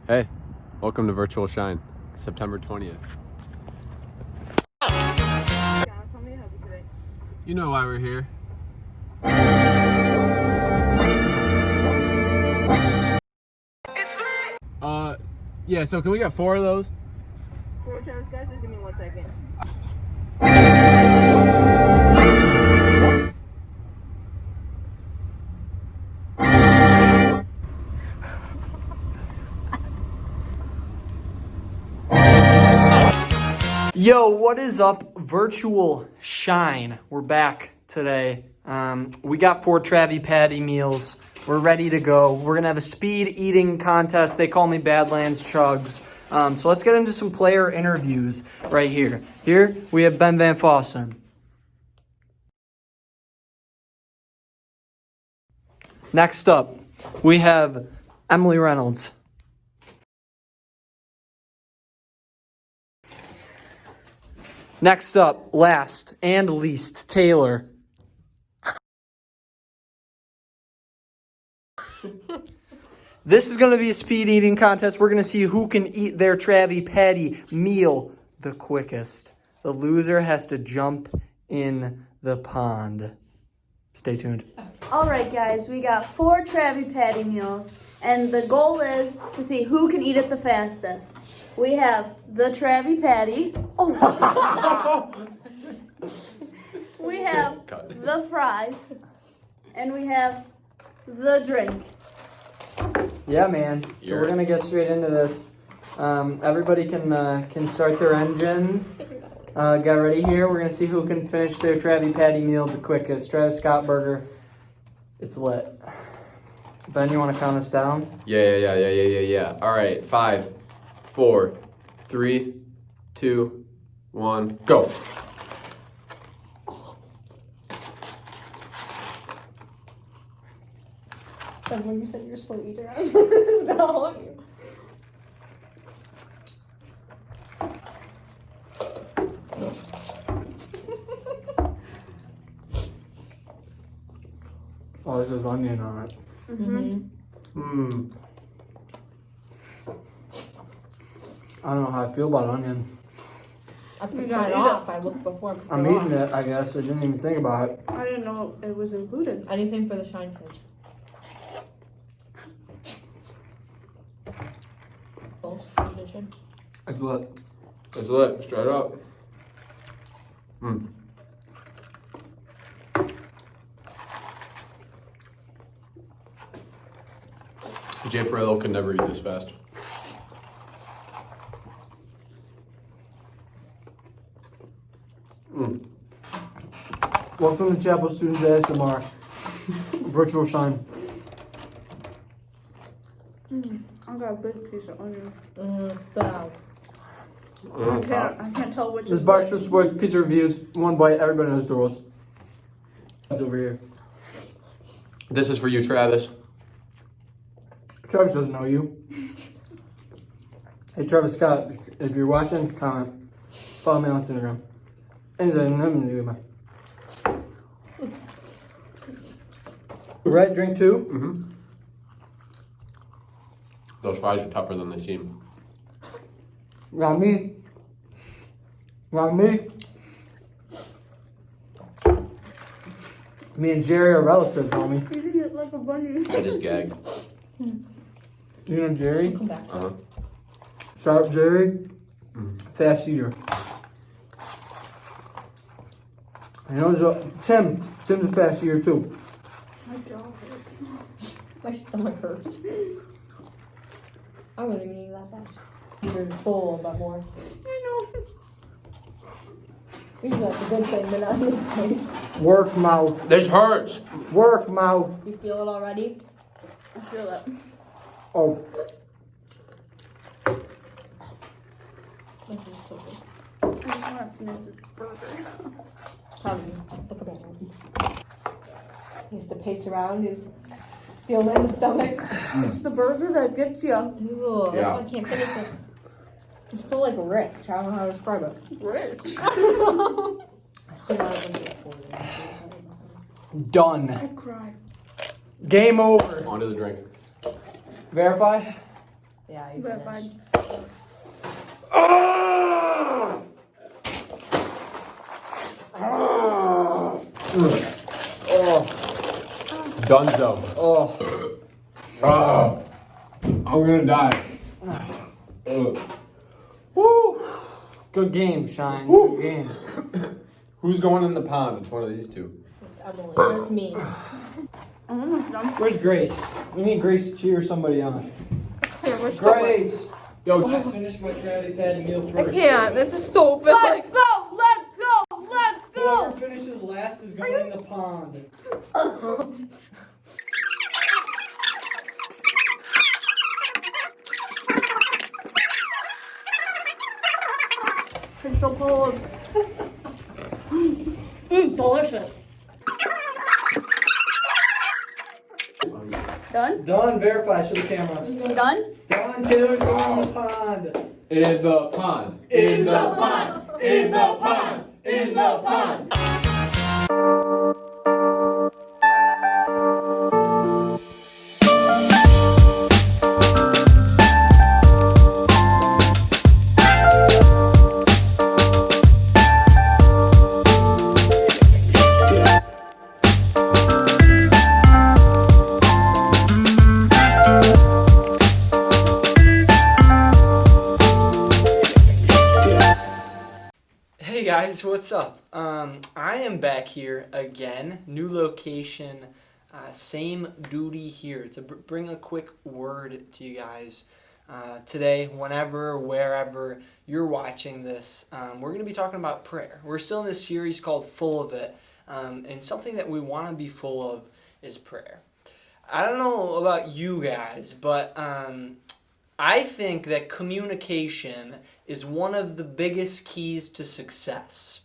Hey, welcome to Virtual SHiNE, September 20th. You know why we're here. Yeah, so can we get 4 of those? 4 times, guys, just give me 1 second. Yo, what is up, Virtual SHiNE? We're back today. We got 4 Travie Patty meals. We're ready to go. We're gonna have a speed eating contest. They call me Badlands Chugs. So let's get into some player interviews right here. Here we have Ben Van Fossen. Next up, we have Emily Reynolds. Next up, last and least, Taylor. This is going to be a speed eating contest. We're going to see who can eat their Travie Patty meal the quickest. The loser has to jump in the pond. Stay tuned. All right, guys, we got 4 Travie Patty meals, and the goal is to see who can eat it the fastest. We have the Travie Patty. Oh. We have the fries, and we have the drink. Yeah, man. So we're gonna get straight into this. Everybody can start their engines. Get ready here. We're gonna see who can finish their Travie Patty meal the quickest. Travis Scott burger. It's lit. Ben, you want to count us down? Yeah. All right, 5, 4, 3, 2, 1, go. Like when you said you're a slow eater, I was gonna hold you. Oh, this is onion on it. I don't know how I feel about onion. I picked it off. I looked before. I'm eating it, I guess. I didn't even think about it. I didn't know it was included. Anything for the SHiNE kids. Edition. It's lit. It's lit, straight up. Jay Perillo could never eat this fast. Welcome to Chapel Students ASMR. Virtual SHiNE. I got a big piece of onion. Wow. I can't tell which This is is Barstool Sports Pizza Reviews. 1 bite, everybody knows the rules. That's over here. This is for you, Travis. Travis doesn't know you. Hey, Travis Scott, if you're watching, comment. Follow me on Instagram. Right, drink 2? Those fries are tougher than they seem. Not me. Not me. Me and Jerry are relatives, homie. You eat it like a bunny. I just gagged. You know Jerry? Come back. Shout out Jerry. Fast eater. I know Tim. Tim's a fast eater too. My jaw hurts. My stomach hurts. I wasn't even eating that fast. You're full, but more. I know. Usually that's a good thing, but not in this case. Work mouth. This hurts. Work mouth. You feel it already? I feel that. Oh. This is so good. I just want to finish this burger. Look at him. He has to pace around. He's feeling it in the stomach. It's the burger that gets you. Ooh, that's why I can't finish it. It's still like rich. I don't know how to describe it. Rich. Done. I cried. Game over. On to the drink. Verify. Yeah. Yeah, you But finished. Dunzo. I'm gonna die. Woo! Good game, Shine. Woo. Good game. Who's going in the pond? It's one of these two. Emily, where's me? I'm almost done. Where's Grace? We need Grace to cheer somebody on. Here, we're still Grace! Yo, I finished my Krabby Patty meal I first. can't. This is so big. Let's go! Let's go! Let's Whoever go! finishes last is going in the pond. It's so cold. Delicious. Done? Done. Verify. Show the camera. Done? Done. Taylor's going in the pond. in the pond. In the pond. In the pond. In the pond. Hey guys, what's up? I am back here again, new location, same duty here to bring a quick word to you guys today, whenever, wherever you're watching this. We're going to be talking about prayer. We're still in this series called Full of It, and something that we want to be full of is prayer. I don't know about you guys, but I think that communication is one of the biggest keys to success.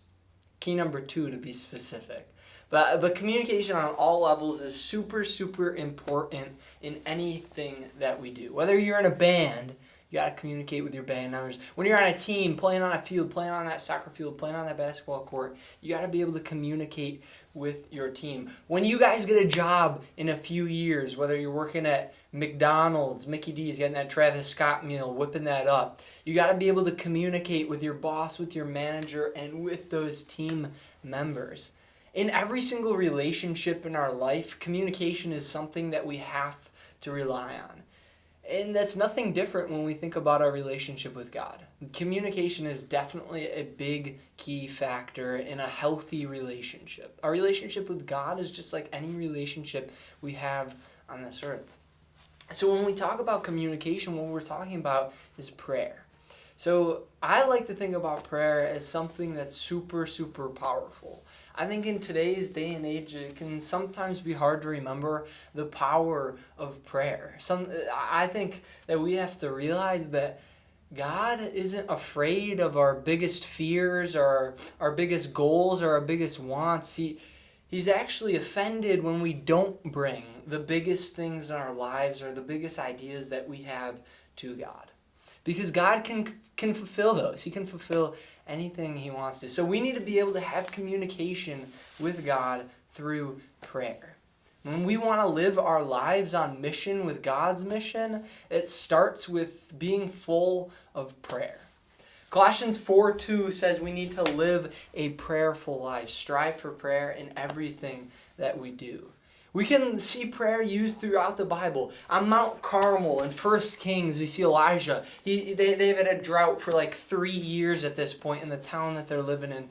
Key number 2 to be specific. But communication on all levels is super, super important in anything that we do. Whether you're in a band, you got to communicate with your band members. When you're on a team, playing on a field, playing on that soccer field, playing on that basketball court, you got to be able to communicate with your team. When you guys get a job in a few years, whether you're working at McDonald's, Mickey D's, getting that Travis Scott meal, whipping that up, you got to be able to communicate with your boss, with your manager, and with those team members. In every single relationship in our life, communication is something that we have to rely on. And that's nothing different when we think about our relationship with God. Communication is definitely a big key factor in a healthy relationship. Our relationship with God is just like any relationship we have on this earth. So when we talk about communication, what we're talking about is prayer. So I like to think about prayer as something that's super, super powerful. I think in today's day and age, it can sometimes be hard to remember the power of prayer. I think that we have to realize that God isn't afraid of our biggest fears or our biggest goals or our biggest wants. He's actually offended when we don't bring the biggest things in our lives or the biggest ideas that we have to God. Because God can fulfill those. He can fulfill anything He wants to. So we need to be able to have communication with God through prayer. When we want to live our lives on mission with God's mission, it starts with being full of prayer. Colossians 4:2 says we need to live a prayerful life. Strive for prayer in everything that we do. We can see prayer used throughout the Bible. On Mount Carmel in 1 Kings, we see Elijah. They've had a drought for like 3 years at this point in the town that they're living in.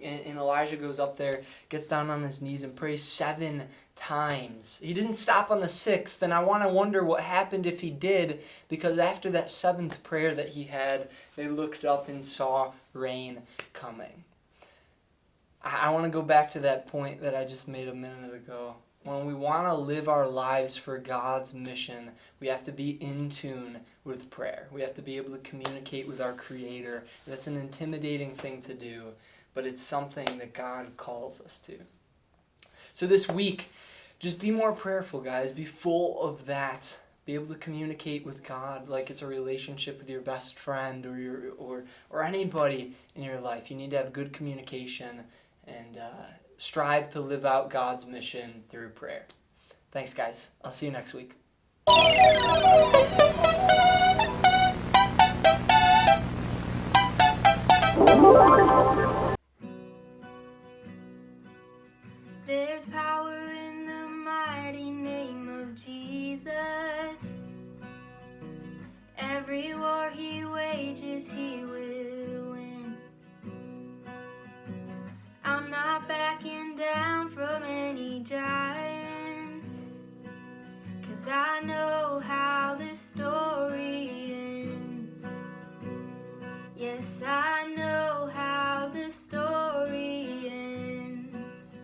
And Elijah goes up there, gets down on his knees and prays 7 times. He didn't stop on the 6th, and I want to wonder what happened if he did, because after that 7th prayer that he had, they looked up and saw rain coming. I want to go back to that point that I just made a minute ago. When we want to live our lives for God's mission, we have to be in tune with prayer. We have to be able to communicate with our Creator. That's an intimidating thing to do, but it's something that God calls us to. So this week, just be more prayerful, guys. Be full of that. Be able to communicate with God like it's a relationship with your best friend or anybody in your life. You need to have good communication and strive to live out God's mission through prayer. Thanks, guys. I'll see you next week. war he wages, he will win. I'm not backing down from any giants, 'cause I know how this story ends. Yes, I know how this story ends.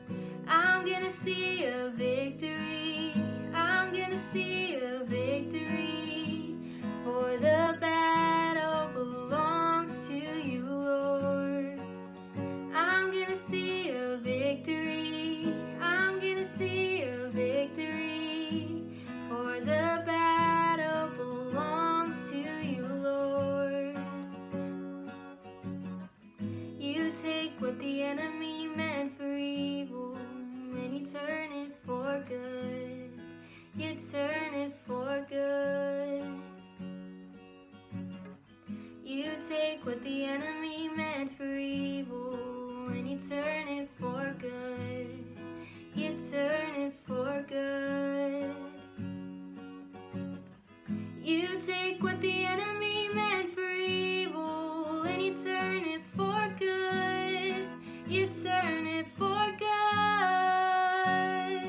I'm gonna see a victory. I'm gonna see a victory. For the battle belongs to you, Lord. I'm gonna see a victory. I'm gonna see a victory. For the battle belongs to you, Lord. You take what the enemy meant for evil and you turn it for good. You turn it for good. You take what the enemy meant for evil and you turn it for good. You turn it for good. You take what the enemy meant for evil and you turn it for good. You turn it for good.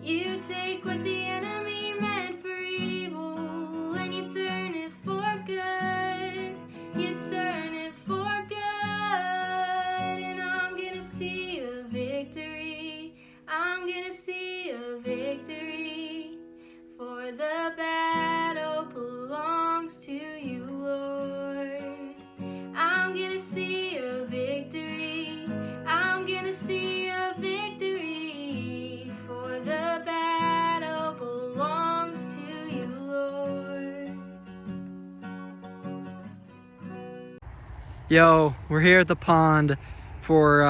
You take what the enemy meant for evil and you turn it for good. You turn it for good. And I'm gonna see a victory. I'm gonna see a victory. For the battle belongs to you, Lord. I'm gonna see a victory. I'm gonna see a victory. For the battle belongs to you, Lord. Yo, we're here at the pond for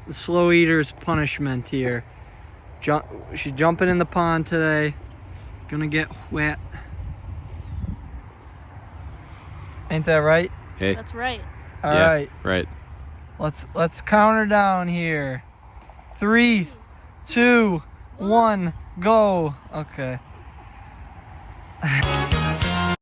the slow eater's punishment here. She's jumping in the pond today. Gonna get wet. Ain't that right? Hey. That's right. All Yeah, right. Right. Let's count her down here. 3, 2, 1, go. Okay.